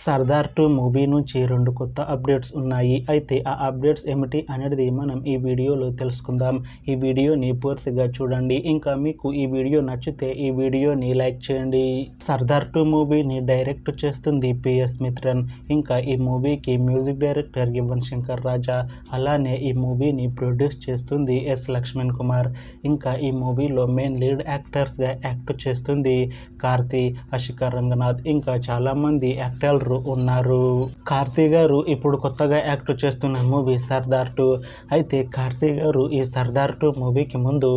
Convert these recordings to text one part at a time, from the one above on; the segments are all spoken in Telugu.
సర్దార్ 2 మూవీ నుంచి 2 కొత్త అప్డేట్స్ ఉన్నాయి. అయితే ఆ అప్డేట్స్ ఏమిటి అనేది మనం ఈ వీడియోలో తెలుసుకుందాం. ఈ వీడియోని పూర్తిగా చూడండి. ఇంకా మీకు ఈ వీడియో నచ్చితే ఈ వీడియోని లైక్ చేయండి. సర్దార్ 2 మూవీని డైరెక్ట్ చేస్తుంది పిఎస్ మిత్రన్. ఇంకా ఈ మూవీకి మ్యూజిక్ డైరెక్టర్ యువన్ శంకర్ రాజా. అలానే ఈ మూవీని ప్రొడ్యూస్ చేస్తుంది ఎస్ లక్ష్మణ్ కుమార్. ఇంకా ఈ మూవీలో మెయిన్ లీడ్ యాక్టర్స్గా యాక్ట్ చేస్తుంది కార్తీ, అశికా రంగనాథ్, ఇంకా చాలామంది యాక్టర్లు ఉన్నారు. కార్తీ గారు ఇప్పుడు కొత్తగా యాక్ట్ చేస్తున్న మూవీ సర్దార్ 2. అయితే కార్తీ గారు ఈ సర్దార్ 2 మూవీకి ముందు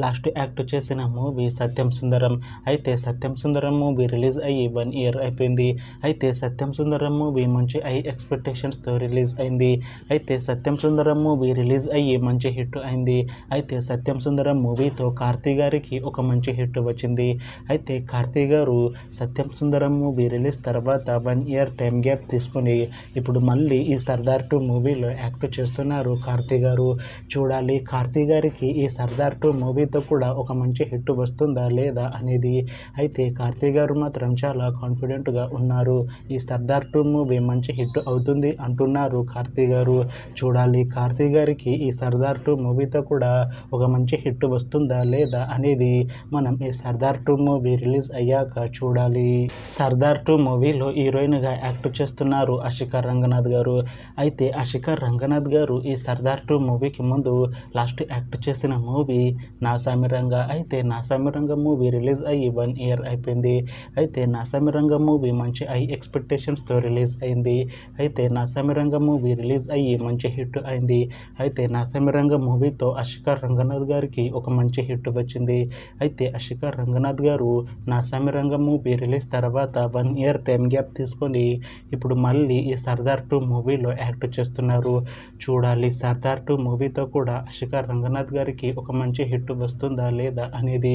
లాస్ట్ యాక్ట్ చేసిన మూవీ సత్యం సుందరం. అయితే సత్యం సుందరం మూవీ రిలీజ్ అయ్యి 1 year అయిపోయింది. అయితే సత్యం సుందరం మూవీ మంచి హై ఎక్స్పెక్టేషన్స్తో రిలీజ్ అయింది. అయితే సత్యం సుందరం మూవీ రిలీజ్ అయ్యి మంచి హిట్ అయింది. అయితే సత్యం సుందరం మూవీతో కార్తీ గారికి ఒక మంచి హిట్ వచ్చింది. అయితే కార్తీ గారు సత్యం సుందరం మూవీ రిలీజ్ తర్వాత 1 year టైం గ్యాప్ తీసుకొని ఇప్పుడు మళ్ళీ ఈ సర్దార్ 2 మూవీలో యాక్ట్ చేస్తున్నారు కార్తీ గారు. చూడాలి కార్తీ గారికి ఈ సర్దార్ 2 మూవీతో కూడా ఒక మంచి హిట్ వస్తుందా లేదా అనేది. అయితే కార్తీ గారు మాత్రం చాలా కాన్ఫిడెంట్గా ఉన్నారు. ఈ సర్దార్ 2 మూవీ మంచి హిట్ అవుతుంది అంటున్నారు కార్తీ గారు. చూడాలి కార్తీ గారికి ఈ సర్దార్ 2 మూవీతో కూడా ఒక మంచి హిట్ వస్తుందా లేదా అనేది మనం ఈ సర్దార్ 2 మూవీ రిలీజ్ అయ్యాక చూడాలి. సర్దార్ 2 మూవీలో హీరోయిన్గా యాక్ట్ చేస్తున్నారు అశికా రంగనాథ్ గారు. అయితే అశికా రంగనాథ్ గారు ఈ సర్దార్ 2 మూవీకి ముందు లాస్ట్ యాక్ట్ చేసిన మూవీ నాసామిరంగా. అయితే నాసామిరంగా మూవీ రిలీజ్ అయ్యి 1 year అయిపోయింది. అయితే నాసామిరంగా మూవీ మంచి హై ఎక్స్పెక్టేషన్స్తో రిలీజ్ అయింది. అయితే నాసామిరంగా మూవీ రిలీజ్ అయ్యి మంచి హిట్ అయింది. అయితే నాసామిరంగా మూవీతో అశికా రంగనాథ్ గారికి ఒక మంచి హిట్ వచ్చింది. అయితే అశికా రంగనాథ్ గారు నాసామిరంగా మూవీ రిలీజ్ తర్వాత 1 year టైం గ్యాప్ తీసుకొని ఇప్పుడు మళ్ళీ ఈ సర్దార్ 2 మూవీలో యాక్ట్ చేస్తున్నారు. చూడాలి సర్దార్ 2 మూవీతో కూడా అశికా రంగనాథ్ గారికి ఒక మంచి హిట్ వస్తుందా లేదా అనేది.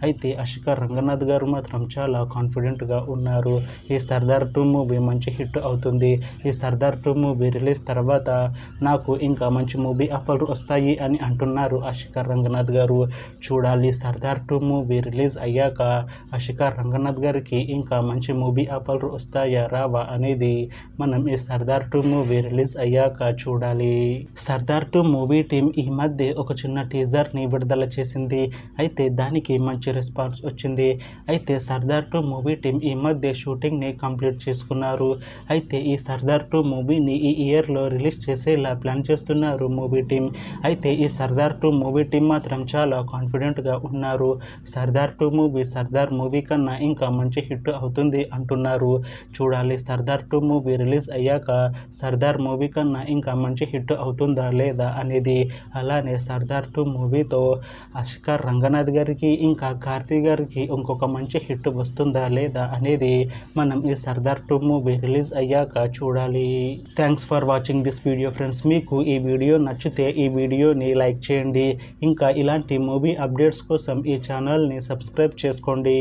అయితే అశికా రంగనాథ్ గారు మాత్రం చాలా కాన్ఫిడెంట్గా ఉన్నారు. ఈ సర్దార్ 2 మూవీ మంచి హిట్ అవుతుంది. ఈ సర్దార్ 2 మూవీ రిలీజ్ తర్వాత నాకు ఇంకా మంచి మూవీ ఆఫర్లు వస్తాయి అని అంటున్నారు అశికా రంగనాథ్ గారు. చూడాలి సర్దార్ 2 మూవీ రిలీజ్ అయ్యాక అశికా రంగనాథ్ గారికి ఇంకా మంచి మూవీ ఆఫర్లు వస్తాయా రావా అనేది మనం ఈ సర్దార్ 2 మూవీ రిలీజ్ అయ్యాక చూడాలి. సర్దార్ 2 మూవీ టీం ఈ మధ్య ఒక చిన్న టీజర్ని విడుదల చేసింది. అయితే దానికి మంచి రెస్పాన్స్ వచ్చింది. అయితే సర్దార్ 2 మూవీ టీం ఈ మధ్య షూటింగ్ని కంప్లీట్ చేసుకున్నారు. అయితే ఈ సర్దార్ 2 మూవీని ఈ ఇయర్లో రిలీజ్ చేసేలా ప్లాన్ చేస్తున్నారు మూవీ టీం. అయితే ఈ సర్దార్ 2 మూవీ టీం మాత్రం చాలా కాన్ఫిడెంట్గా ఉన్నారు. సర్దార్ 2 మూవీ సర్దార్ మూవీ కన్నా ఇంకా మంచి హిట్ అవుతుంది అంటున్నారు. చూడాలి సర్దార్ 2 మూవీ రిలీజ్ అయ్యాక సర్దార్ మూవీ కన్నా ఇంకా మంచి హిట్ అవుతుందా లేదా అనేది. అలానే సర్దార్ 2 మూవీతో అశికా రంగనాథ్ గారికి ఇంకా కార్తీ గారికి ఇంకొక మంచి హిట్ వస్తుందా లేదా అనేది మనం ఈ సర్దార్ 2 మూవీ రిలీజ్ అయ్యాక చూడాలి. Thanks for watching this video friends. మీకు ఈ వీడియో నచ్చితే ఈ వీడియోని లైక్ చేయండి. ఇంకా ఇలాంటి మూవీ అప్డేట్స్ కోసం ఈ ఛానల్ని సబ్స్క్రైబ్ చేసుకోండి.